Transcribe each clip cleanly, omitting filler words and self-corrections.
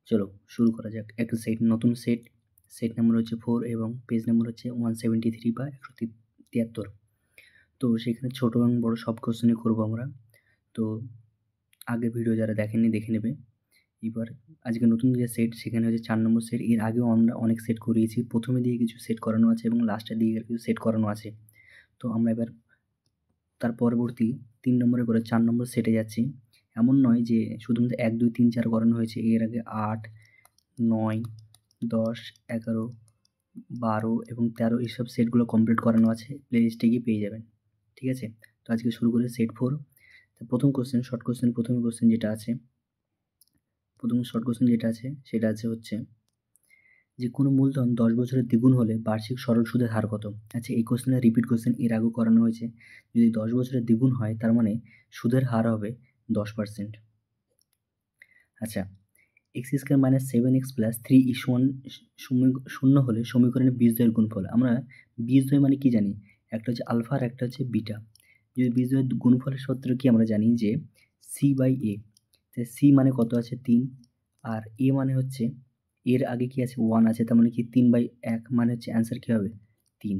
চলো শুরু করা যাক। একটা নতুন সেট নাম্বার হচ্ছে 4 এবং পেজ নাম্বার হচ্ছে 173 বা 173। তো সেখানে ছোট এবং বড় সব কোশ্চেনই করবো আমরা। তো আগের ভিডিও যারা দেখেননি দেখে নেবে। এবার আজকে নতুন যে সেট সেখানে হচ্ছে 4 নম্বর সেট। এর আগেও আমরা অনেক সেট করিয়েছি। প্রথমে দিয়ে কিছু সেট করানো আছে এবং লাস্টের দিকে কিছু সেট করানো আছে। তো আমরা এবার তার পরবর্তী 3 নম্বরে করে 4 নম্বর সেটে যাচ্ছি। এমন নয় যে শুধুমাত্র 1, 2, 3, 4 করানো হয়েছে। এর আগে 8, 9, 10, 11, 12 এবং 13 এইসব সেটগুলো কমপ্লিট করানো আছে। প্লেলিস্টে গিয়ে পেয়ে যাবেন। ঠিক আছে? তো আজকে শুরু করি সেট 4। তো প্রথম কোশ্চেন, শর্ট কোশ্চেন, প্রথম কোশ্চেন যেটা আছে সেটা আছে হচ্ছে যে কোনো মূলধন 10 বছরের দ্বিগুণ হলে বার্ষিক সরল সুদের হার কত? আচ্ছা, এই কোশ্চেনের রিপিট কোশ্চেন এর আগেও করানো হয়েছে। যদি 10 বছরের দ্বিগুণ হয় তার মানে সুদের হার হবে 10%। আচ্ছা, x² - 7x + 3 শূন্য হলে সমীকরণের বীজদ্বয়ের গুণফল। আমরা বীজদ্বয় মানে কি জানি? একটা হচ্ছে আলফা আর একটা হচ্ছে বিটা। যদি বীজদ্বয়ের গুণফলের সূত্র কি আমরা জানি যে c/a। c মানে কত আছে? 3 আর a মানে হচ্ছে এর আগে কি আছে? 1 আছে, তার মানে কি 3/1 মানে হচ্ছে অ্যান্সার কি হবে? 3।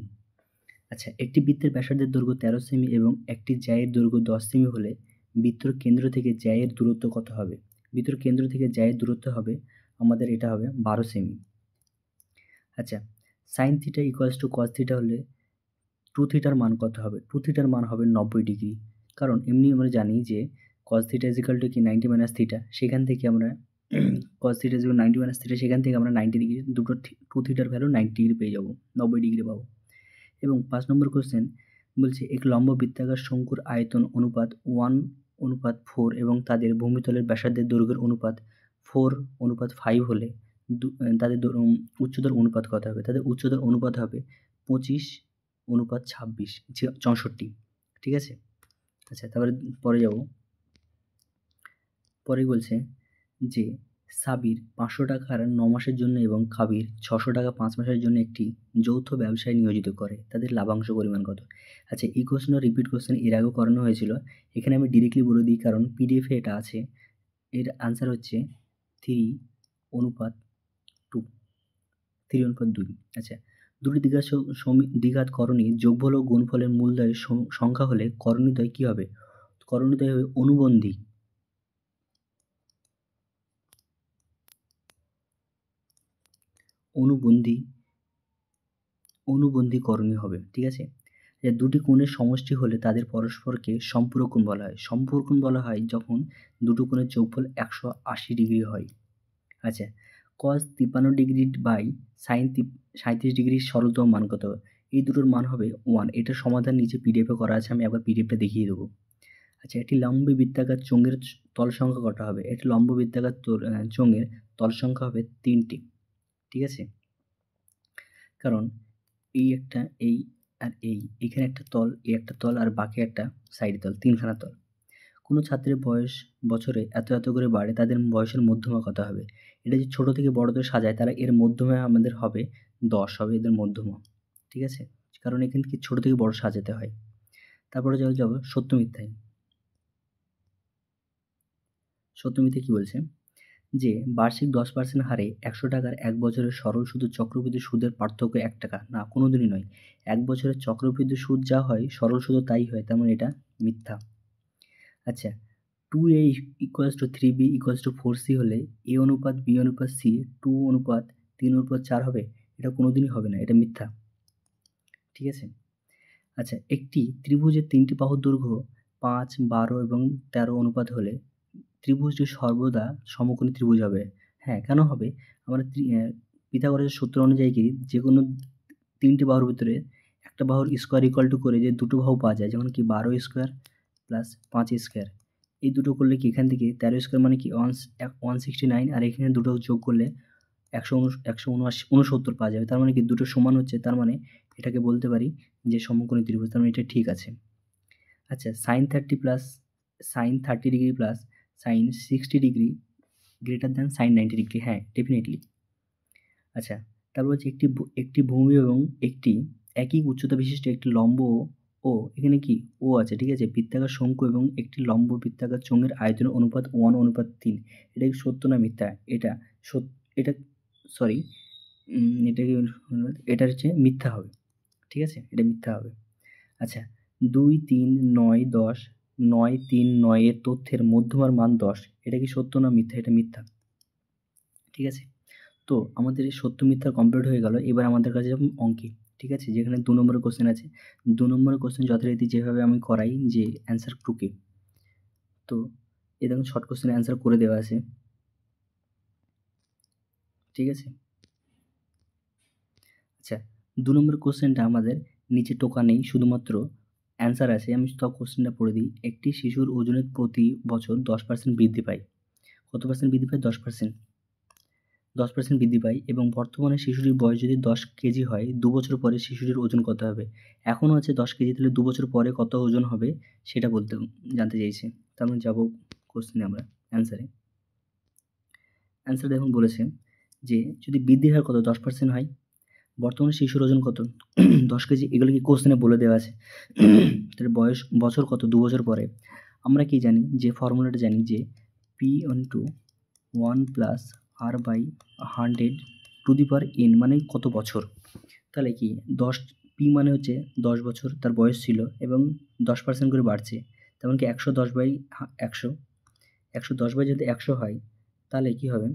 আচ্ছা, একটি বৃত্তের ব্যাসার্ধের দৈর্ঘ্য 13 সেমি এবং একটি জ্যায়ের দৈর্ঘ্য 10 সেমি হলে বৃত্তর কেন্দ্র থেকে জ্যায়ের দূরত্ব কত হবে? বৃত্তর কেন্দ্র থেকে জ্যায়ের দূরত্ব হবে আমাদের এটা হবে 12 সেমি। আচ্ছা, sin θ = cos θ হলে 2θ র মান কত হবে? 2θ র মান হবে 90 ডিগ্রি। কারণ এমনি আমরা জানি যে cos θ = কি 90 - θ। সেখান থেকে আমরা cos θ = 90 - θ, সেখান থেকে আমরা 90 ডিগ্রি দুটো 2θ র ভ্যালু 90 ডিগ্রি পেয়ে যাবো। 90 ডিগ্রি পাবো। এবং 5 নম্বর কোশ্চেন বলছে এক লম্ব বৃত্তাকার শঙ্কুর আয়তন অনুপাত 1:4 এবং তাদের ভূমিতলের ব্যাসার্ধের দৈর্ঘ্যের অনুপাত 4:5 হলে তাদের উচ্চতার অনুপাত কত হবে? তাদের উচ্চতার অনুপাত হবে 25:26 64। ঠিক আছে? আচ্ছা, তারপরে পরে যাব। পরে বলছে যে সাবির 500 টাকার 9 মাসের জন্য এবং কাবির 600 টাকা 5 মাসের জন্য একটি যৌথ ব্যবসায় নিয়োজিত করে। তাদের লাভাংশ পরিমাণ কত? আচ্ছা, এই কোশ্চেনটা রিপিট কোশ্চেন এর আগেও করানো হয়েছিল। এখানে আমি ডিরেক্টলি বলে দিই কারণ পিডিএফে এটা আছে। এর আনসার হচ্ছে 3:2। 3:2। আচ্ছা, দুটি দ্বিঘাত করণী যোগফল ও গুণফলের মূলদ্বয়ের সংখ্যা হলে করণীদ্বয় কি হবে? করণীদ্বয় হবে অনুবন্ধী। অনুবন্ধী করণী হবে। ঠিক আছে? যে দুটি কোণের সমষ্টি হলে তাদের পরস্পরকে সম্পূরক কোণ বলা হয়। সম্পূরক কোণ বলা হয় যখন দুটো কোণের যোগফল 180 ডিগ্রি হয়। আচ্ছা, cos 53 ডিগ্রি বাই sin 37 ডিগ্রির সরলতম মান কত? এই দুটোর মান হবে 1। এটার সমাধান নিচে পিডিএফে করা আছে। আমি একবার পিডিএফটা দেখিয়ে দেবো। আচ্ছা, একটি লম্ব বৃত্তাকার চোঙের তল সংখ্যা কটা হবে? একটি লম্ব বৃত্তাকার চোঙের তল সংখ্যা হবে 3টি। ঠিক আছে? কারণ এই একটা, এই আর এই। এখানে একটা তল, এই একটা তল আর বাকি একটা সাইডে তল, 3 খানা তল। কোনো ছাত্রের বয়স বছরে এত করে বাড়ে, তাদের বয়সের মধ্যমা কত হবে? এটা যদি ছোট থেকে বড়দের সাজায় তাহলে এর মধ্যমা আমাদের হবে 10 হবে এদের মধ্যমা। ঠিক আছে? কারণ এখান থেকে ছোট থেকে বড় সাজাতে হয়। তারপরে যাব সত্য মিথ্যায়। সত্য মিথ্যায় কি বলছে? যে বার্ষিক 10% হারে 100 টাকার 1 বছরের সরল সুদ ও চক্রবৃদ্ধি সুদের পার্থক্য 1 টাকা। না, কোনোদিনই নয়। 1 বছরের চক্রবৃদ্ধি সুদ যা হয় সরল সুদও তাই হয়, তার মানে এটা মিথ্যা। আচ্ছা, 2a = 3b = 4c হলে a অনুপাত b অনুপাত c 2:3:4 হবে? এটা কোনোদিনই হবে না, এটা মিথ্যা। ঠিক আছে? আচ্ছা, একটি ত্রিভুজের 3টি বাহুর দৈর্ঘ্য 5, 12 এবং 13 অনুপাত হলে ত্রিভুজটি সর্বদা সমকোণী ত্রিভুজ হবে। হ্যাঁ, কেন হবে? আমরা পিথাগোরাসের সূত্র অনুযায়ী কি যেকোনো 3টি বাহুর ভিতরে একটা বাহুর স্কয়ার ইকুয়াল টু করে যে দুটো বাহু পাওয়া যায়, যেমন কি 12 স্কয়ার প্লাস 5 স্কয়ার। এই দুটো করলে কি এখান থেকে 13 স্কয়ার মানে কি 169 আর এখানে দুটো যোগ করলে 169 পাওয়া যাবে। তার মানে কি দুটো সমান হচ্ছে, তার মানে এটাকে বলতে পারি যে সমকোণী ত্রিভুজ, তার মানে এটা ঠিক আছে। আচ্ছা, sin 30 degree plus sin 60 degree greater than sin 90 degree. হ্যাঁ, ডেফিনিটলি। আচ্ছা, তারপর হচ্ছে একটি ভূমি এবং একটি একই উচ্চতা বিশিষ্ট একটি লম্ব ও এখানে কি ও আছে, ঠিক আছে। বৃত্তাকার শঙ্কু এবং একটি লম্ব বৃত্তাকার চোঙের আয়তনের অনুপাত 1:3। এটা কি সত্য না মিথ্যা? এটা এটা সরি এটা কি এটা হচ্ছে মিথ্যা হবে, ঠিক আছে, এটা মিথ্যা হবে। আচ্ছা 2, 3, 9, 10, 9, 3, 9 এর তথ্যের মধ্যমার মান 10, এটা কি সত্য না মিথ্যা? এটা মিথ্যা, ঠিক আছে। তো আমাদের এই সত্য মিথ্যা কমপ্লিট হয়ে গেল। এবার আমাদের কাছে যাবো অঙ্কে, ঠিক আছে। যেখানে 2 নম্বরের কোশ্চেন আছে। 2 নম্বরের কোশ্চেন যথারীতি যেভাবে আমি করাই যে অ্যান্সার টুকে, তো এই দেখুন শর্ট কোশ্চেনের অ্যান্সার করে দেওয়া আছে, ঠিক আছে। আচ্ছা 2 নম্বরের কোশ্চেনটা আমাদের নিচে টোকা নেই, শুধুমাত্র অ্যান্সার আছে। আমি সব কোশ্চেনটা পড়ে দিই। একটি শিশুর ওজনের প্রতি বছর 10% বৃদ্ধি পায়। কত পার্সেন্ট বৃদ্ধি পায়? 10%। 10% বৃদ্ধি পায় এবং বর্তমানে শিশুটির বয়স যদি 10 কেজি হয়, 2 বছর পরে শিশুটির ওজন কত হবে? এখনও আছে 10 কেজি, তাহলে 2 বছর পরে কত ওজন হবে সেটা জানতে চাইছে। তো আমরা যাবো কোশ্চেনে, আমরা অ্যান্সারে। অ্যান্সার দেখুন বলেছে যে যদি বৃদ্ধির হার কত 10% হয়, বর্তমানে শিশুর ওজন কত 10 কেজি, এগুলো কি কোশ্চেনে বলে দেওয়া আছে। তাহলে বছর কত? 2 বছর পরে। আমরা কি জানি যে ফর্মুলাটা জানি যে p into 1 plus r by 100 to the power n মানে কত বছর। তাহলে কি 10 p মানে হচ্ছে 10 বছর তার বয়স ছিল এবং 10% করে বাড়ছে, তেমন কি 110 বাই 100, 110 বাই যদি 100 হয় তাহলে কি হবে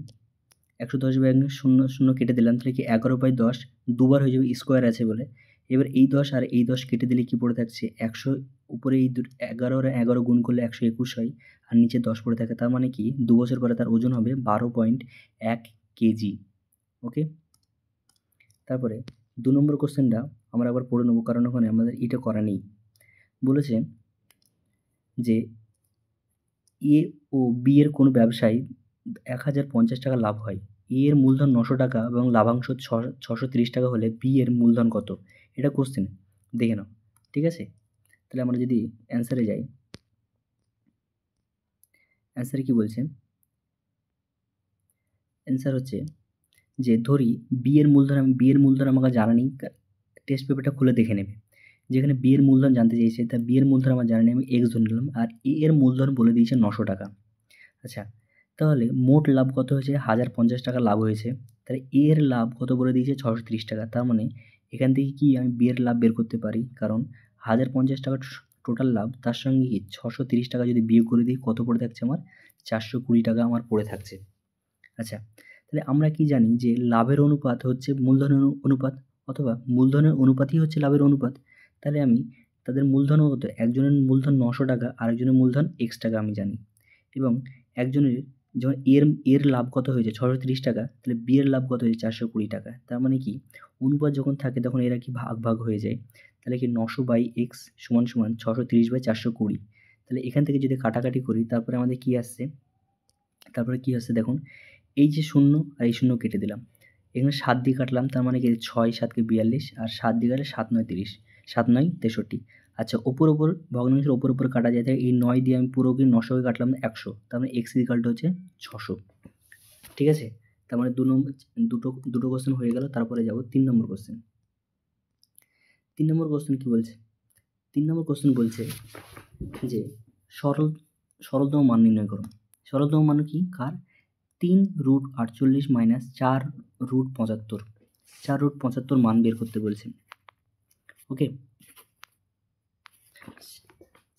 110 বাই 0 0 কেটে দিলাম, তাহলে কি 11/10 দুবার হয়ে যাবে, স্কোয়ার আছে বলে। এবার এই 10 আর এই 10 কেটে দিলে কি পড়ে থাকছে 100, উপরে এই 11 আর 11 গুণ করলে 121 হয় আর নিচে 10 পড়ে থাকে। তার মানে কি 2 বছর পরে তার ওজন হবে 12.1 কেজি। ওকে, তারপরে 2 নম্বর কোশ্চেনটা আমরা আবার পড়ে নেবো, কারণ ওখানে আমাদের এটা করা নেই। বলেছে যে এ ও বি এর কোনো ব্যবসায় 1050 টাকা লাভ হয়। এ এর মূলধন 900 টাকা এবং লাভাংশ 630 টাকা হলে বি এর মূলধন কত? এটা কোশ্চেন, দেখে নাও, ঠিক আছে। তাহলে আমরা যদি অ্যান্সারে যাই, অ্যান্সারে কি বলছে? অ্যান্সার হচ্ছে যে ধরি বি এর মূলধন আমাকে জানা নেই, টেস্ট পেপারটা খুলে দেখে নেবে। যেখানে বি এর মূলধন জানতে চেয়েছে, তা বি এর মূলধন আমার জানা নেই, আমি এক্স ধরে নিলাম, আর এ এর মূলধন বলে দিয়েছে 900 টাকা। আচ্ছা তাহলে মোট লাভ কত হয়েছে? 1050 টাকা লাভ হয়েছে। তাহলে এ এর লাভ কত বলে দিয়েছে? 630 টাকা। তার মানে এখান থেকে কি আমি বি এর লাভ বের করতে পারি, কারণ 1050 টাকা টোটাল লাভ, তার সঙ্গে কি 630 টাকা যদি বিয়োগ করে দিই কত পড়ে থাকছে আমার? 420 টাকা আমার পড়ে থাকছে। আচ্ছা তাহলে আমরা কি জানি যে লাভের অনুপাত হচ্ছে মূলধনের অনুপাত, অথবা মূলধনের অনুপাতই হচ্ছে লাভের অনুপাত। তাহলে আমি তাদের মূলধন কত? একজনের মূলধন 900 টাকা, আরেকজনের মূলধন x টাকা আমি জানি, এবং একজনের যখন এর লাভ কত হয়েছে 630 টাকা, তাহলে বি এর লাভ কত হয়েছে 420 টাকা। তার মানে কি অনুপাত যখন থাকে তখন এরা কি ভাগ হয়ে যায়। তাহলে কি 900 বাই x সমান 630 বাই 420। তাহলে এখান থেকে যদি কাটাকাটি করি তারপরে আমাদের কি আসছে, দেখুন এই যে 0 আর এই 0 কেটে দিলাম, এখানে 7 দিয়ে কাটলাম, তার মানে কি 6 7 কে 42 আর 7 দিয়ে কাটলে 7 9 30, 7 9 63। আচ্ছা ওপর ভগ্নাংশের ওপর কাটা যায়, তাই এই 9 দিয়ে আমি পুরো 900 কে কাটলাম 100, তার মানে x ইকুয়াল টু হচ্ছে 600, ঠিক আছে। তার মানে দুটো কোশ্চেন হয়ে গেল। তারপরে যাব 3 নম্বর কোশ্চেন। 3 নম্বর কোশ্চেন কি বলছে? 3 নম্বর কোশ্চেন বলছে যে সরলতম মান নির্ণয় করো। সরলতম মান কি কার? 3√48 মাইনাস 4√75, 4√75 মান বের করতে বলছে। ওকে,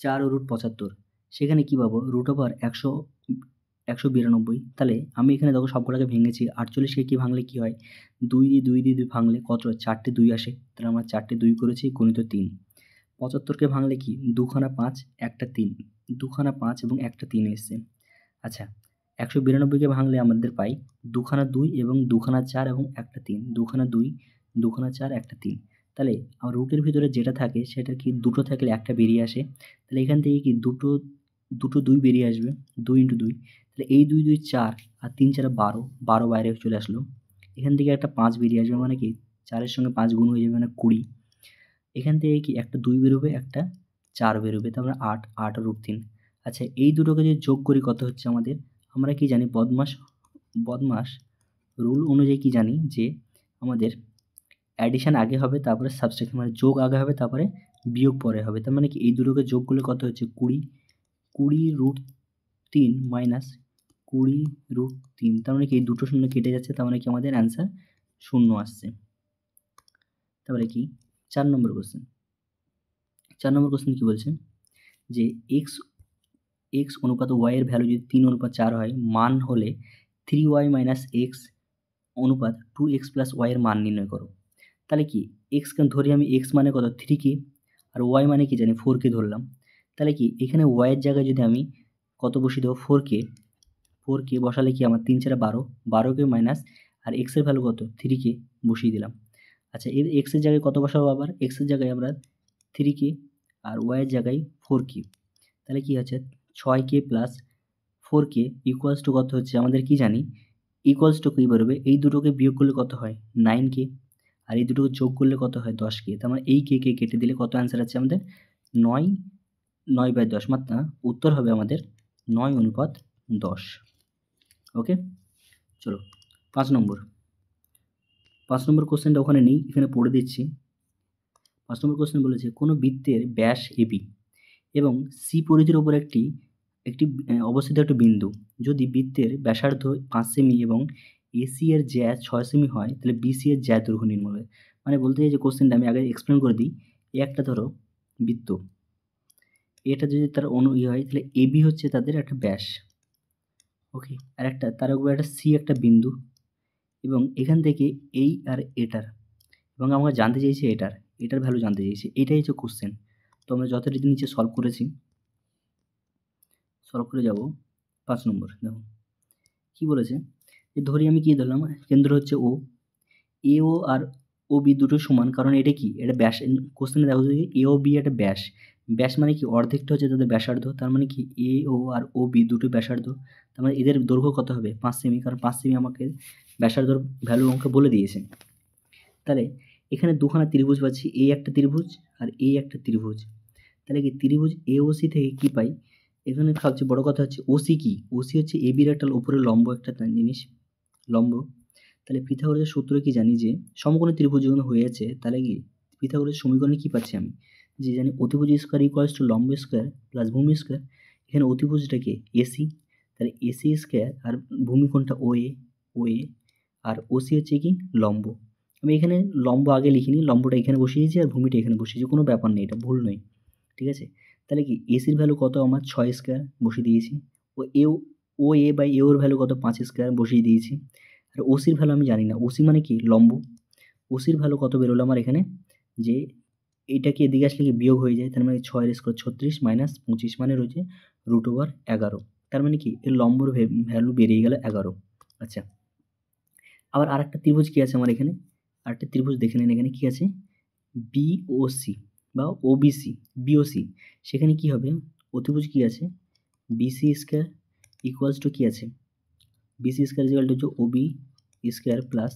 4√75, সেখানে কি পাবো? Root over 192। তাহলে আমি এখানে দেখো সবকটাকে ভেঙেছি। 48কে কি ভাঙলে কি হয়? 2 দিয়ে ভাঙলে কত? 4টে 2 আসে, তাহলে আমরা 4টে 2 করেছি গুণিত 3। 75কে ভাঙলে কি 2খানা 5 একটা 3, 2খানা 5 এবং একটা 3 এসছে। আচ্ছা 192কে ভাঙলে আমাদের পাই 2খানা 2 এবং 2খানা 4 এবং একটা 3, 2খানা 2, 2খানা 4, একটা 3। তাহলে আমার রুটের ভিতরে যেটা থাকে সেটা কি দুটো থাকলে একটা বেরিয়ে আসে। তাহলে এখান থেকে কি দুটো 2 বেরিয়ে আসবে, 2 ইন্টু 2। তাহলে এই 2 2 4 আর 3 4 12, 12 বাইরে চলে আসলো। এখান থেকে একটা 5 বেরিয়ে আসবে, মানে কি 4-এর সঙ্গে 5 গুণ হয়ে যাবে, মানে 20। এখান থেকে কি একটা 2 বেরোবে, একটা 4 বেরোবে, তারপরে 8 8√3। আচ্ছা এই দুটোকে যদি যোগ করি কত হচ্ছে আমাদের? আমরা কি জানি বদমাস রুল অনুযায়ী কি জানি যে আমাদের অ্যাডিশন আগে হবে তারপরে সাবট্রাকশন, মানে যোগ আগে হবে তারপরে বিয়োগ পরে হবে। তার মানে কি এই দুটোকে যোগ করলে কত হচ্ছে 20√3 মাইনাস 20√3, তার মানে কি এই দুটো শূন্য কেটে যাচ্ছে, তার মানে কি আমাদের অ্যান্সার 0 আসছে। তারপরে কি 4 নম্বর কোশ্চেন। 4 নম্বর কোশ্চেন কি বলছে যে x অনুপাত y এর ভ্যালু যদি 3:4 হয়, মান হলে 3y - x অনুপাত 2x + y এর মান নির্ণয় করো। তাহলে কি x কে ধরি আমি, x মানে কত 3k, আর y মানে কি জানি 4k ধরলাম। তাহলে কি এখানে y এর জায়গায় যদি আমি কত বসিয়ে দেবো 4k বসালে কি আমার 3 4 12, 12k মাইনাস আর x এর ভ্যালু কত 3k বসিয়ে দিলাম। আচ্ছা এর x এর জায়গায় কত বসাবো, আবার x এর জায়গায় আমরা 3k আর y এর জায়গায় 4k। তাহলে কি হচ্ছে 6k plus 4k equals to কত হচ্ছে আমাদের কি জানি, ইকুয়ালস টু কি বেরোবে, এই দুটোকে বিয়োগ করলে কত হয় 9k, আর এই দুটোকে যোগ করলে কত হয় 10k। তার মানে এই কে কেটে দিলে কত অ্যান্সার আছে আমাদের 9/10, মাত্রা উত্তর হবে আমাদের 9:10। ওকে, চলো 5 নম্বর কোশ্চেনটা ওখানে নেই, এখানে পড়ে দিচ্ছি। 5 নম্বর কোশ্চেন বলেছে কোনো বৃত্তের ব্যাস AB এবং সি পরিধির উপর একটি অবস্থিত একটি বিন্দু, যদি বৃত্তের ব্যাসার্ধ 5 সেমি এবং এসি এর জ্যা 6 সেমি হয়, তাহলে বিসি এর জ্যা দৈর্ঘ্য নির্ণয় হবে। মানে বলতে চাই যে কোশ্চেনটা আমি আগে এক্সপ্লেন করে দিই। একটা ধরো বৃত্ত, এটা যদি তার হয়, তাহলে এবি হচ্ছে তাদের একটা ব্যাস, ওকে, আর একটা তার উপর একটা সি একটা বিন্দু, এবং এখান থেকে এই আর এটার, এবং আমরা জানতে চাইছি এটার ভ্যালু জানতে চাইছি। এটাই হচ্ছে কোশ্চেন। তো আমরা যথারীতি নিচে সলভ করেছি, সলভ করে যাব 5 নম্বর। দেখো কি বলেছে, যে ধরি আমি কি ধরলাম, কেন্দ্র হচ্ছে ও, এ ও আর ও বি দুটো সমান, কারণ এটা কি এটা ব্যাস। কোশ্চেনে দেখো যে এ ও বি একটা ব্যাস, ব্যাস মানে কি অর্ধেকটা হচ্ছে তাদের ব্যাসার্ধ, তার মানে কি এ ও আর ও বি দুটো ব্যাসার্ধ, তার মানে এদের দৈর্ঘ্য কত হবে 5 সেমি, কারণ 5 সেমি আমাকে ব্যাসার্ধর ভ্যালু আমাকে বলে দিয়েছে। তাহলে এখানে দুখানা ত্রিভুজ পাচ্ছি, এই একটা ত্রিভুজ আর এই একটা ত্রিভুজ। তাহলে কি ত্রিভুজ এ ও সি থেকে কি পাই, এখানে সবচেয়ে বড় কথা হচ্ছে ওসি কি, ওসি হচ্ছে এ বির একটা উপরে লম্ব একটা জিনিস, লম্ব। তাহলে পিথাগোরাসের সূত্র কি জানি, যে সমকোণী ত্রিভুজ যখন হয়েছে, তাহলে কি পিথাগোরাসের সমীকরণে কি পাচ্ছি আমি, যে জানি অতিভুজ স্কোয়ার ইকুয়ালস টু লম্ব স্কোয়ার প্লাস ভূমি স্কোয়ার। এখানে অতিভুজটাকে এসি, তাহলে এসি স্কোয়ার, আর ভূমি কোণটা ও এ, আর ওসি হচ্ছে কি লম্ব। আমি এখানে লম্ব আগে লিখিনি, লম্বটা এখানে বসিয়েছি আর ভূমিটা এখানে বসিয়েছি, কোনো ব্যাপার নেই, এটা ভুল নয়, ঠিক আছে। তাহলে কি এসির ভ্যালু কত আমার 6 স্কোয়ার বসিয়ে দিয়েছি, ও এ বাই এ ওর ভ্যালু কত 5 স্কোয়ার বসিয়ে দিয়েছি, আর ওসির ভ্যালু আমি জানি না, ওসি মানে কি লম্ব, ওসির ভ্যালু কত বেরোলো আমার এখানে, যে এইটাকে এদিকে আসলে কি বিয়োগ হয়ে যায়, তার মানে 6 এর স্কোয়ার 36 মাইনাস 25 মানে রয়েছে √11, তার মানে কি এর লম্বর ভ্যালু বেরিয়ে গেল 11। আচ্ছা আবার আরেকটা ত্রিভুজ কি আছে আমার এখানে, আরেকটা ত্রিভুজ দেখে নেন এখানে কি আছে, বিওসি বা ওবিসি, বিওসি, সেখানে কি হবে অতিভুজ কি আছে বিসি স্কোয়ার ইকুয়ালস টু কি আছে, BC square equal to OB square plus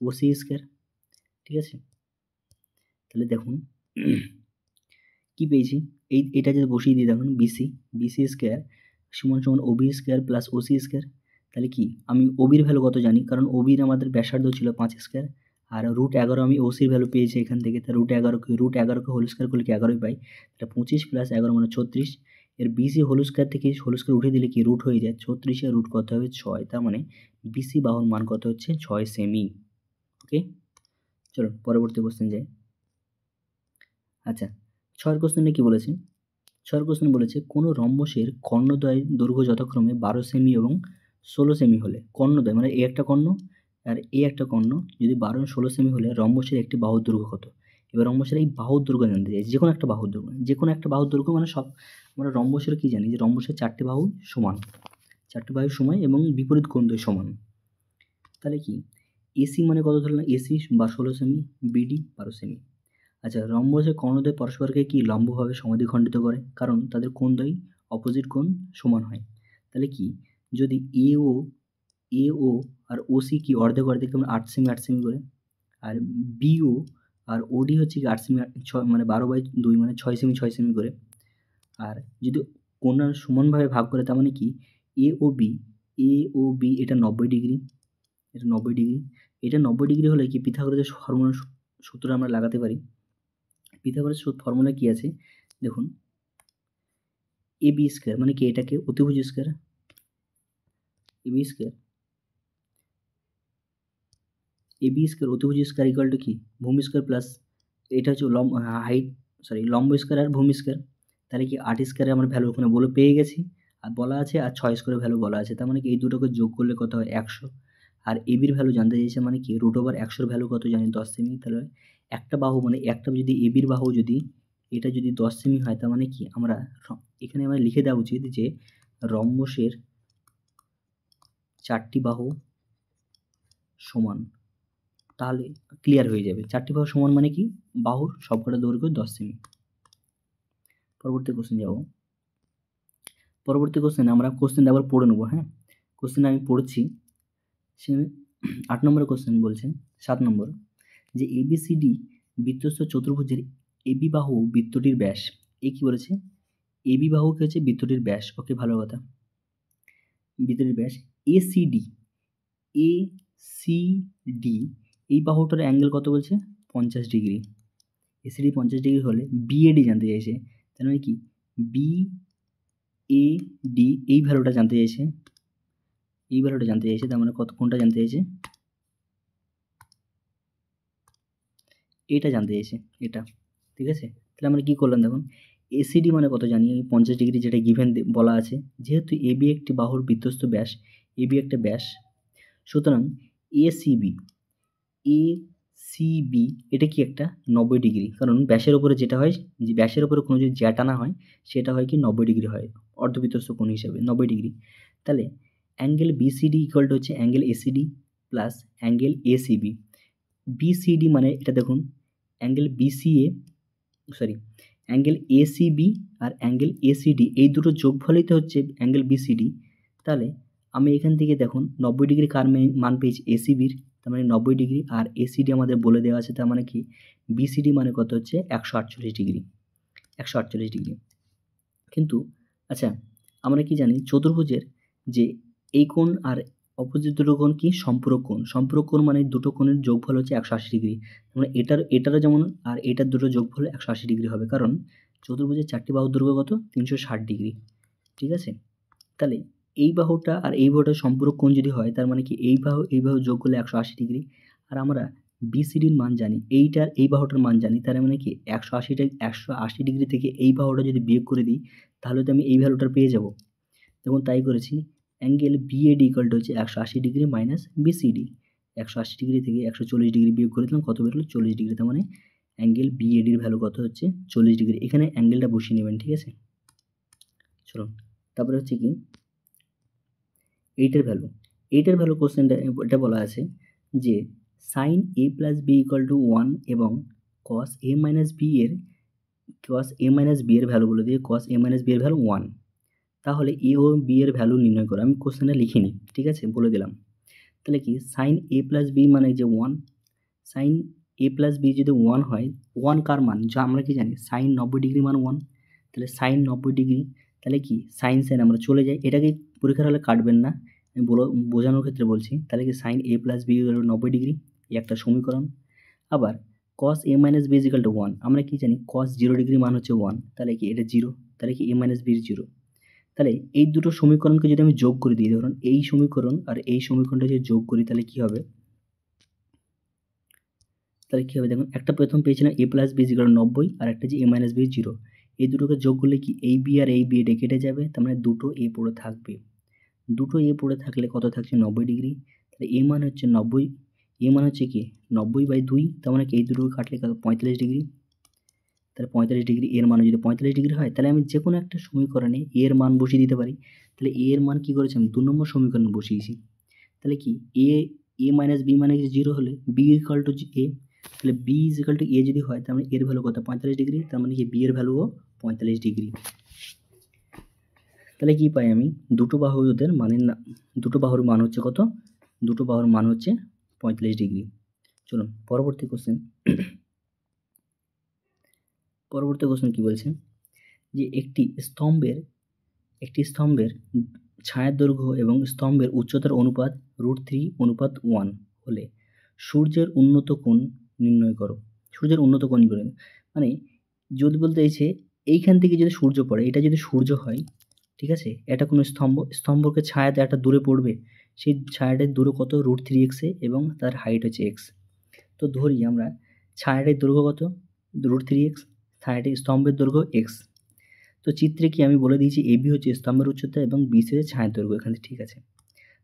OC square, ঠিক আছে। তাহলে দেখুন কি পেয়েছি, এটা যদি বসিয়ে দিই, দেখুন বিসি স্কোয়ার সমান সমান Obi square plus OC square. তাহলে কি আমি ওবির ভ্যালু কত জানি, কারণ ওবির আমাদের ব্যাসার্ধ ছিল 5 স্কোয়ার, আর √11 আমি ওসির ভ্যালু পেয়েছি এখান থেকে, তার √11কে হোল স্কোয়ার করলে কি 11ই পাই, তাহলে 25 প্লাস 11 মানে 36, এর বিসি হোল স্কোয়ার থেকে হোল স্কোয়ার উঠে দিলে কি রুট হয়ে যায়, 36 এর রুট কত হবে 6, তার মানে বিসি বাহুর মান কত হচ্ছে 6 সেমি। ওকে, চলুন পরবর্তী কোশ্চেন যাই। আচ্ছা 6 কোশ্চেনে কি বলেছে, 6 কোশ্চেন বলেছে কোনো রম্বসের কর্ণদ্বয় দৈর্ঘ্য যথাক্রমে 12 সেমি এবং 16 সেমি হলে, কর্ণদ্বয় মানে এ একটা কর্ণ আর এ একটা কর্ণ যদি 12 এবং 16 সেমি হলে রম্বসের একটি বাহুর দৈর্ঘ্য কত। এবার রম্বসের এই বাহুর দৈর্ঘ্য জানতে চাই, যে কোনো একটা বাহুর দৈর্ঘ্য মানে সব আমরা রম্বসের কি জানি, যে রম্বসের 4টি বাহু সমান, 4টি বাহু সমান এবং বিপরীত কোণদ্বয় সমান। তাহলে কি এসি মানে কত ধরলাম, এসি বা 16 সেমি, বিডি 12 সেমি। আচ্ছা রম্বসের কর্ণদ্বয় পরস্পরকে কি লম্বভাবে সমাদ্বিখণ্ডিত করে, কারণ তাদের কোণদ্বয় অপোজিট কোণ সমান হয়। তাহলে কি যদি এ ও আর ওসি কি অর্ধেক অর্ধেক, যেমন 8 সেমি 8 সেমি করে, আর বিও আর ওডি হচ্ছে কি 8 সেমি 6 মানে 12/2 মানে 6 সেমি 6 সেমি করে, আর যদি কোণার সমানভাবে ভাগ করে, তার মানে কি এ ও বি এটা 90 ডিগ্রি, এটা 90 ডিগ্রি, এটা 90 ডিগ্রি হলে কি পিথাগোরাসের সূত্র আমরা লাগাতে পারি, পিথাগোরাস ফর্মুলা কি আছে দেখুন, এ বি স্কোয়ার মানে কি, এটাকে অতিভুজ স্কোয়ার, এ বি স্কোয়ার অতিভুজ স্কোয়ার ইকুয়াল টু কি, ভূমি স্কোয়ার প্লাস এটা হচ্ছে লম্ব স্কোয়ার আর ভূমি স্কোয়ার। তাহলে কি 8 স্কোয়ারে আমরা ভ্যালু ওখানে পেয়ে গেছি, আর বলা আছে, আর 6 স্কোয়ারের ভ্যালু বলা আছে। তার মানে কি এই দুটোকে যোগ করলে কত হয়, 100। আর এবির ভ্যালু জানতে চাইছে, মানে কি √100 ভ্যালু কত জানি, 10 সেমি। তাহলে একটা বাহু মানে একটা যদি এবির বাহু যদি এটা যদি 10 সেমি হয়, তার মানে কি আমরা এখানে আমরা লিখে দেওয়া উচিত যে রম্বসের 4টি বাহু সমান, তাহলে ক্লিয়ার হয়ে যাবে। 4টি বাহু সমান মানে কি, বাহুর সবকটা দৈর্ঘ্য 10 সেমি। পরবর্তী কোশ্চেন যাব। পরবর্তী কোশ্চেন আমরা কোশ্চেনটা আবার পড়ে নেবো। হ্যাঁ, কোশ্চেন আমি পড়ছি। সেখানে 8 নম্বরের কোশ্চেন বলছে, 7 নম্বর, যে এবিসিডি বৃত্তস্থ চতুর্ভুজের এবি বাহু বৃত্তটির ব্যাস। কি বলেছে, এবি বাহু কি হচ্ছে বৃত্তটির ব্যাস। ওকে, ভালো কথা। বৃত্তটির ব্যাস এসিডি এই বাহুটার অ্যাঙ্গেল কত বলছে, 50 ডিগ্রি। এসিডি 50 ডিগ্রি হলে বিএডি জানতে চাইছে। তার মানে কি, বিএডি এই ভ্যালুটা জানতে চাইছে, তার মানে কোনটা জানতে চাইছে, এটা জানতে চাইছে, এটা। ঠিক আছে, তাহলে আমরা কি করলাম দেখুন, এসিডি মানে কত জানি আমি, 50 ডিগ্রি, যেটা গিভেন বলা আছে। যেহেতু এবি একটি বাহুর বৃত্তস্থ ব্যাস, এবি একটা ব্যাস, সুতরাং এসিবি এটা কি একটা 90 ডিগ্রি। কারণ ব্যাসের ওপরে যেটা হয়, যে ব্যাসের ওপরে কোনো যদি জ্যা টানা হয়, সেটা হয় কি 90 ডিগ্রি হয়, অর্ধবৃত্তস্থ কোণ হিসাবে 90 ডিগ্রি। তাহলে অ্যাঙ্গেল বিসিডি ইকুয়াল টু হচ্ছে angle ACD plus angle ACB. BCD মানে এটা দেখুন, অ্যাঙ্গেল অ্যাঙ্গেল এসিবি আর অ্যাঙ্গেল এসিডি এই দুটো যোগফলই তো হচ্ছে অ্যাঙ্গেল বিসিডি। তাহলে আমি এখান থেকে দেখুন 90 ডিগ্রি কার মান পেয়েছি, এসিবির, তার মানে 90 ডিগ্রি, আর এসিডি আমাদের বলে দেওয়া আছে, তার মানে কি বিসিডি মানে কত হচ্ছে 148 ডিগ্রি, 148 ডিগ্রি। কিন্তু আচ্ছা, আমরা কি জানি চতুর্ভুজের যে এই কোণ আর অপোজিট দুটো কোণ কি, সম্পূরক কোণ। সম্পূরক কোণ মানে দুটো কোণের যোগফল হচ্ছে 180 ডিগ্রি। মানে এটারও যেমন আর এটার দুটো যোগফল 180 ডিগ্রি হবে, কারণ চতুর্ভুজের 4টি বাহুর দৈর্ঘ্য কত, 360 ডিগ্রি। ঠিক আছে, তাহলে এই বাহুটা আর এই বাহুটার সম্পূরক কোণ যদি হয়, তার মানে কি এই বাহু যোগ করলে 180 ডিগ্রি। আর আমরা বিসিডির মান জানি, এই বাহুটার মান জানি, তার মানে কি 180 ডিগ্রি থেকে এই বাহুটা যদি বিয়োগ করে দিই, তাহলে তো আমি এই ভ্যালুটা পেয়ে যাব। দেখুন তাই করেছি, অ্যাঙ্গেল বিএডি ইকুয়াল টু হচ্ছে 180 ডিগ্রি মাইনাস বিসিডি। 180 ডিগ্রি থেকে 140 ডিগ্রি বিয়োগ করে দিলাম, কত বেরোলো, 40 ডিগ্রি। তার মানে অ্যাঙ্গেল বিএডির ভ্যালু কত হচ্ছে, 40 ডিগ্রি। এখানে অ্যাঙ্গেলটা বসিয়ে নেবেন। ঠিক আছে, চলুন তারপরে হচ্ছে কি এইটার ভ্যালু কোশ্চেনটা এটা বলা আছে যে sine A plus B equal to 1 এবং কস এ মাইনাস বি এর ভ্যালু বলে দিয়ে, কস এ মাইনাস বি এর ভ্যালু 1। তাহলে এ ও বি এর ভ্যালু নির্ণয় করো। আমি কোশ্চেনটা লিখিনি, ঠিক আছে, বলে দিলাম। তাহলে কি সাইন এ প্লাস বি মানে যে 1, সাইন এ প্লাস বি যদি 1 হয়, 1 কার মান, যা আমরা কি জানি, সাইন 90 ডিগ্রি মান 1। তাহলে সাইন 90 ডিগ্রি, তাহলে কি সাইন আমরা চলে যাই, এটাকে পরীক্ষার হলে কাটবেন না, আমি বোঝানোর ক্ষেত্রে বলছি। তাহলে কি sign A plus B 90 degree, এই একটা সমীকরণ। আবার কস A minus B is equal two 1, আমরা কি জানি কস 0 ডিগ্রি মান হচ্ছে 1, তাহলে কি এটা 0, তাহলে কি এ মাইনাস বি 0। তাহলে এই দুটো সমীকরণকে যদি আমি যোগ করে দিই, ধরুন এই সমীকরণ আর এই সমীকরণটা যদি যোগ করি, তাহলে কি হবে, দেখুন, একটা প্রথম পেয়েছিলাম এ প্লাস বি ইজিক্যাল টু 90, আর একটা যে এ মাইনাস বি 0। এই দুটোকে যোগ করলে কি এই বি আর এই বি এটা কেটে যাবে, তার মানে দুটো এ পড়ে থাকবে। দুটো এ পড়ে থাকলে কত থাকছে, 90 ডিগ্রি। তাহলে এ মান হচ্ছে 90, এ মান হচ্ছে কি 90/2, তার মানে কি এই দুটোকে কাটলে 45 ডিগ্রি। তাহলে 45 ডিগ্রি, এর মান যদি 45 ডিগ্রি হয়, তাহলে আমি যে কোনো একটা সমীকরণে এর মান বসিয়ে দিতে পারি। তাহলে এর মান কি করেছি আমি 2 নম্বর সমীকরণে বসিয়েছি। তাহলে কি এ মাইনাস বি মানে 0 হলে বি ইকুয়াল টু এ, তাহলে বি ইজ ইকুয়াল টু এ যদি হয়, তার মানে এর ভ্যালু কত, 45 ডিগ্রি। তার মানে কি বি এর ভ্যালুও 45 ডিগ্রি। তাহলে কি পাই আমি, দুটো বাহুর মান হচ্ছে কত, দুটো বাহুর মান হচ্ছে 45 ডিগ্রি। চলুন পরবর্তী কোশ্চেন কি বলছে, যে একটি স্তম্ভের ছায়ার দৈর্ঘ্য এবং স্তম্ভের উচ্চতার অনুপাত √3:1 হলে সূর্যের উন্নত কোণ নির্ণয় করো। মানে যদি বলতে চাইছে এইখান থেকে যদি সূর্য পড়ে, এটা যদি সূর্য হয়, ঠিক আছে? এটা কোনো স্তম্ভকে ছায়াতে একটা দূরে পড়বে। সেই ছায়াটার দূরে কত? √3x এবং তার হাইট হচ্ছে x। তো ধরি আমরা ছায়াটির দৈর্ঘ্য কত? √3x, ছায়াটির স্তম্ভের দৈর্ঘ্য x। তো চিত্রে কি আমি বলে দিয়েছি AB হচ্ছে স্তম্ভের উচ্চতা এবং BC হচ্ছে ছায়ার দৈর্ঘ্য, এখানে ঠিক আছে।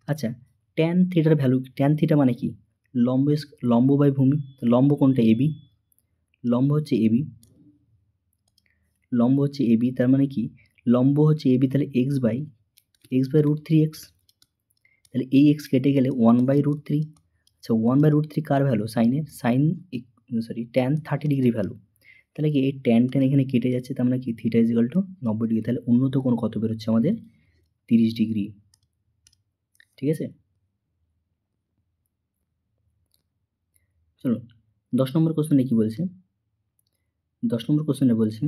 আচ্ছা, tan থিটার ভ্যালু, tan থিটা মানে কি? লম্ব বাই ভূমি। লম্ব কোনটা? AB। লম্ব হচ্ছে AB, লম্ব হচ্ছে AB, তার মানে কি লম্ব হচ্ছে AB, তাহলে x বাই √3x, তাহলে এই x কেটে গেলে 1/√3। আচ্ছা, 1/√3 কার ভ্যালু? সাইনের, tan 30 ডিগ্রি ভ্যালু। তাহলে কি এই tan এখানে কেটে যাচ্ছে, তার মানে কি theta is equal to 90 degree. তাহলে উন্নত কোণ কত বেরোচ্ছে আমাদের? 30 ডিগ্রি, ঠিক আছে? চলুন 10 নম্বর কোশ্চেনে কি বলছে? 10 নম্বর কোশ্চেনে বলছে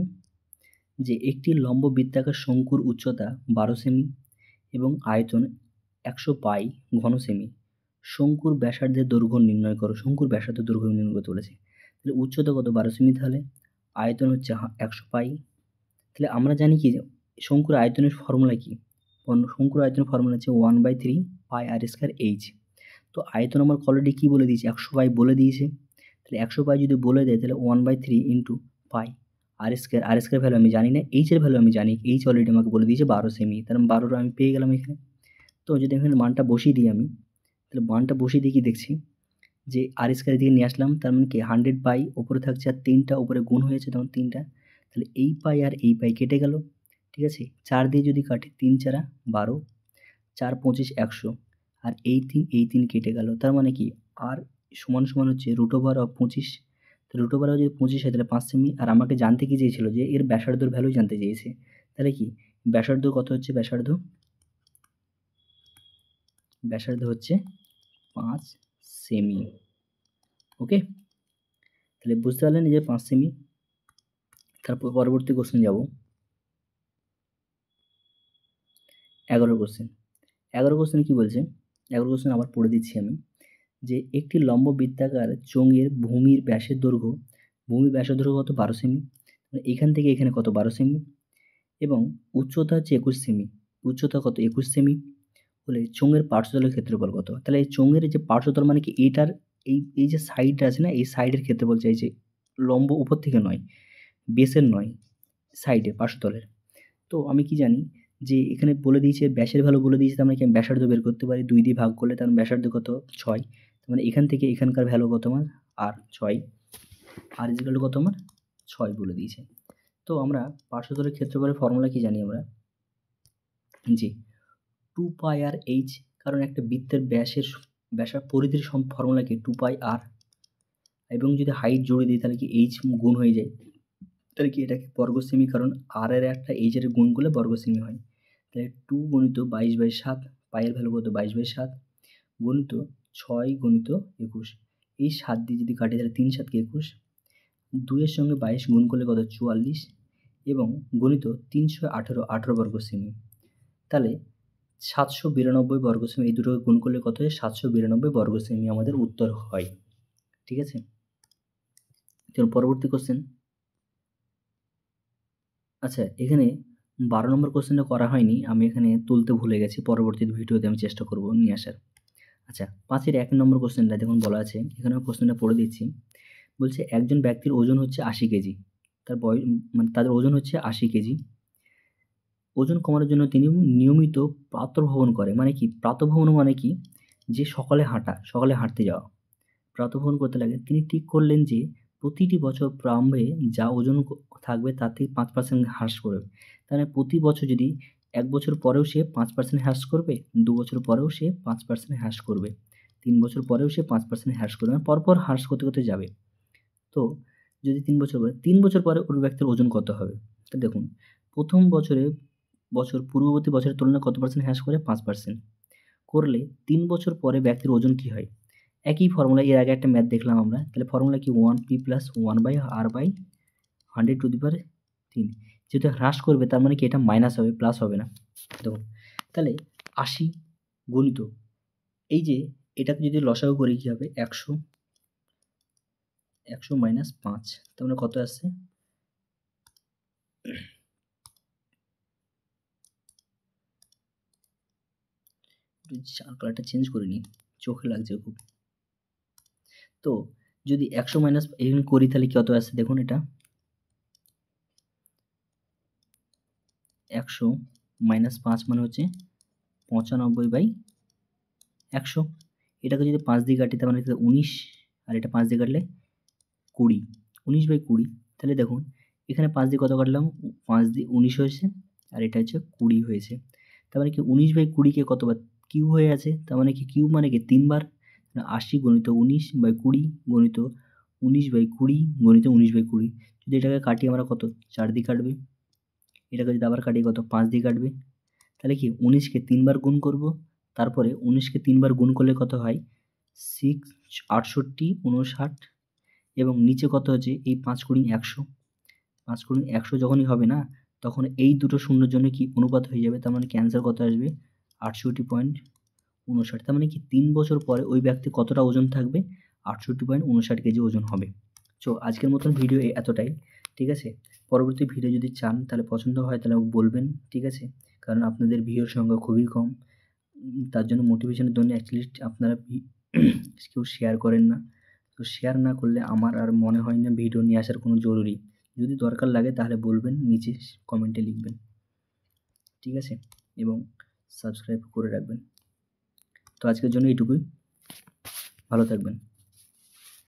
যে একটি লম্ব বৃত্তাকার শঙ্কুর উচ্চতা 12 সেমি এবং আয়তন 100 পাই ঘন সেমি। শঙ্কুর ব্যাসার্ধের দৈর্ঘ্য নির্ণয় করো। শঙ্কুর ব্যাসার্ধের দৈর্ঘ্য নির্ণয় করতে বলেছে। তাহলে উচ্চতা কত? 12 সেমি, তাহলে আয়তন হচ্ছে 100 পাই। তাহলে আমরা জানি কি শঙ্কুর আয়তনের ফর্মুলা কি? শঙ্কুর আয়তনের ফর্মুলা হচ্ছে 1/3 পাই আর স্কয়ার এইচ। তো আয়তন আমার অলরেডি কি বলে দিয়েছে? 100 পাই বলে দিয়েছে। তাহলে 100 পাই যদি বলে দেয়, তাহলে 1/3 ইন্টু পাই আর স্কয়ার ভ্যালু আমি জানি না, এইচ এর ভ্যালু আমি জানি। এইচ অলরেডি আমাকে বলে দিয়েছে 12 সেমি, তাহলে 12 আমি পেয়ে গেলাম এখানে। তো যদি এখানে মানটা বসিয়ে দিই আমি, তাহলে মানটা বসিয়ে দিয়ে কি দেখছি যে আর স্কয়ার দিকে নিয়ে আসলাম, তার মানে কি 100 পাই ওপরে থাকছে আর 3টা উপরে গুণ হয়েছে, তখন 3টা, তাহলে এই পাই আর এই পাই কেটে গেল, ঠিক আছে? 4 দিয়ে যদি কাটি, 3 4 12, 4 25 100, আর এই 3 কেটে গেল, তার মানে কি আর সমান হচ্ছে √25। তো √25 যদি 25 হয় তাহলে 5 সেমি। আর আমাকে জানতে কি চেয়েছিল? যে এর ব্যাসার্ধর ভ্যালু জানতে চেয়েছে। তাহলে কি ব্যাসার্ধ কত হচ্ছে? ব্যাসার্ধ হচ্ছে 5 সেমি। ওকে, তাহলে বুঝতে পারলেন যে 5 সেমি। তারপর পরবর্তী কোশ্চেন যাব। 11 কোশ্চেন। 11 কোশ্চেন কি বলছে? 11 কোশ্চেন আবার পড়ে দিচ্ছি আমি, যে একটি লম্ব বৃত্তাকার চোঙের ভূমির ব্যাসের দৈর্ঘ্য কত? 12 সেমি। এখান থেকে এখানে কত? 12 সেমি, এবং উচ্চতা হচ্ছে 21 সেমি। উচ্চতা কত? 21 সেমি হলে চোঙের পার্শ্বতলের ক্ষেত্রফল কত? তাহলে এই চোঙের যে পার্শ্বতল মানে কি এটার এই যে সাইডটা আছে না, এই সাইডের ক্ষেত্রফল চাইছে। লম্ব উপর থেকে নয়, বেসের নয়, সাইডে পার্শ্বতলের। তো আমি কি জানি যে এখানে বলে দিয়েছে ব্যাসের ভ্যালু বলে দিয়েছে, তার মানে কি আমি ব্যাসার্ধ বের করতে পারি। 2 দিয়ে ভাগ করলে তার ব্যাসার্ধ কত? 6। তার মানে এখান থেকে এখানকার ভ্যালু কত আমার? আর 6। আর ইজ ইকুয়াল টু কত আমার? 6 বলে দিয়েছে। তো আমরা পার্শ্বতলের ক্ষেত্রফলের ফর্মুলা কি জানি আমরা? জি, 2 পাই আর এইচ। কারণ একটা বৃত্তের ব্যাসার পরিধির ফর্মুলা কি? 2 পাই আর, এবং যদি হাইট জুড়ে দিই তাহলে কি এইচ গুণ হয়ে যায়। তাহলে কি এটাকে বর্গ সেমি, কারণ আর এর একটা এইচ এর গুণ করলে বর্গ সেমি হয়। তাহলে 2 গুণিত 22/7, পাইয়ের ভ্যালু কত? 22/7 গুণিত 6 গুণিত 21। এই 7 দিয়ে যদি কাটি তাহলে 3 7 কে 21, 2 এর সঙ্গে 22 গুণ করলে কত? 44, এবং গণিত 318 বর্গ সেমি। তাহলে 792 বর্গ সেমি, এই দুটোকে গুণ করলে কত হয়? 792 বর্গ সেমি আমাদের উত্তর হয়, ঠিক আছে? চলুন পরবর্তী কোশ্চেন। আচ্ছা, এখানে 12 নম্বর কোশ্চেনটা করা হয়নি, আমি এখানে তুলতে ভুলে গেছি। পরবর্তী ভিডিওতে আমি চেষ্টা করব নিয়ে আসার। আচ্ছা, 5 এর 1 নম্বর কোশ্চেনটা দেখুন বলা আছে, এখানেও কোশ্চেনটা পড়ে দিচ্ছি। বলছে একজন ব্যক্তির ওজন হচ্ছে 80 কেজি। তার মানে তাদের ওজন হচ্ছে 80 কেজি। ওজন কমানোর জন্য তিনি নিয়মিত প্রাতঃভ্রমণ করে। মানে কি প্রাতঃভ্রমণ? মানে কি যে সকালে হাঁটতে যাওয়া। প্রাতঃভ্রমণ করতে লাগে। তিনি ঠিক করলেন যে প্রতিটি বছর প্রারম্ভে যা ওজন থাকবে তার থেকে 5% হ্রাস করবে। তাহলে প্রতি বছর যদি 1 বছর পরেও সে 5% হ্রাস করবে, 2 বছর পরেও সে 5% হ্রাস করবে, 3 বছর পরেও সে 5% হ্রাস করবে। মানে পরপর হ্রাস করতে যাবে। তো যদি 3 বছর পরে, 3 বছর পরে ওই ব্যক্তির ওজন কত হবে? তো দেখুন, প্রথম পূর্ববর্তী বছরের তুলনায় কত পার্সেন্ট হ্রাস করে? 5% করলে 3 বছর পরে ব্যক্তির ওজন কি হয়? একই ফর্মুলা, এর আগে একটা ম্যাথ দেখলাম আমরা। তাহলে ফর্মুলা কি? 1p + 1/r/100⁻³ যেহেতু হ্রাস করবে তার মানে কি এটা মাইনাস হবে, প্লাস হবে না। দেখুন, তাহলে 80 গুণিত এই যে এটাকে যদি লসাগু করি কি হবে? 100 - 5, তার মানে কত আসছে? কালারটা চেঞ্জ করে নিই, চোখে লাগছে খুব। তো যদি 100 মাইনাস এখানে করি তাহলে কত আসছে দেখুন, এটা 100 মাইনাস 5 মানে হচ্ছে 95/100। এটাকে যদি 5 দিয়ে কাটি তার মানে 19, আর এটা 5 দিয়ে কাটলে 20, 19/20। তাহলে দেখুন এখানে 5 দিয়ে কত কাটলাম, 5 দিয়ে 19 হয়েছে, আর এটা হচ্ছে 20 হয়েছে। তার মানে কি 19/20 কতবার কিউব হয়ে আছে, তার মানে কি কিউব মানে কি 3 বার, 80 × 19/20 গুণিত 19/20 গুণিত 19/20। যদি এটাকে কাটি আমরা কত 4 দিয়ে কাটবে, এটাকে যদি আবার কাটি কত 5 দিয়ে কাটবে। তাহলে কি 19কে 3 বার গুণ করব, তারপরে 19কে 3 বার গুণ করলে কত হয় 6, 68, 59, এবং নিচে কত হচ্ছে এই 5 × 100, 5 × 100 যখনই হবে না, তখন এই দুটো শূন্যর জন্য কি অনুপাত হয়ে যাবে, তার মানে কি অ্যান্সার কত আসবে 68.59। তার মানে কি 3 বছর পরে ওই ব্যক্তি কতটা ওজন থাকবে, 68.59 কেজি ওজন হবে। সো আজকের মতন ভিডিও এতটাই, ঠিক আছে। পরবর্তী ভিডিও যদি চান তাহলে পছন্দ হয় তাহলে বলবেন, ঠিক আছে, কারণ আপনাদের ভিউর সংখ্যা খুবই কম। তার জন্য মোটিভেশনের জন্য অ্যাটলিস্ট আপনারা কেউ শেয়ার করেন না, তো শেয়ার না করলে আমার আর মনে হয় না ভিডিও নিয়ে আসার কোনো জরুরি। যদি দরকার লাগে তাহলে বলবেন, নিচে কমেন্টে লিখবেন, ঠিক আছে, এবং সাবস্ক্রাইব করে রাখবেন। তো আজকের জন্য এইটুকুই, ভালো থাকবেন।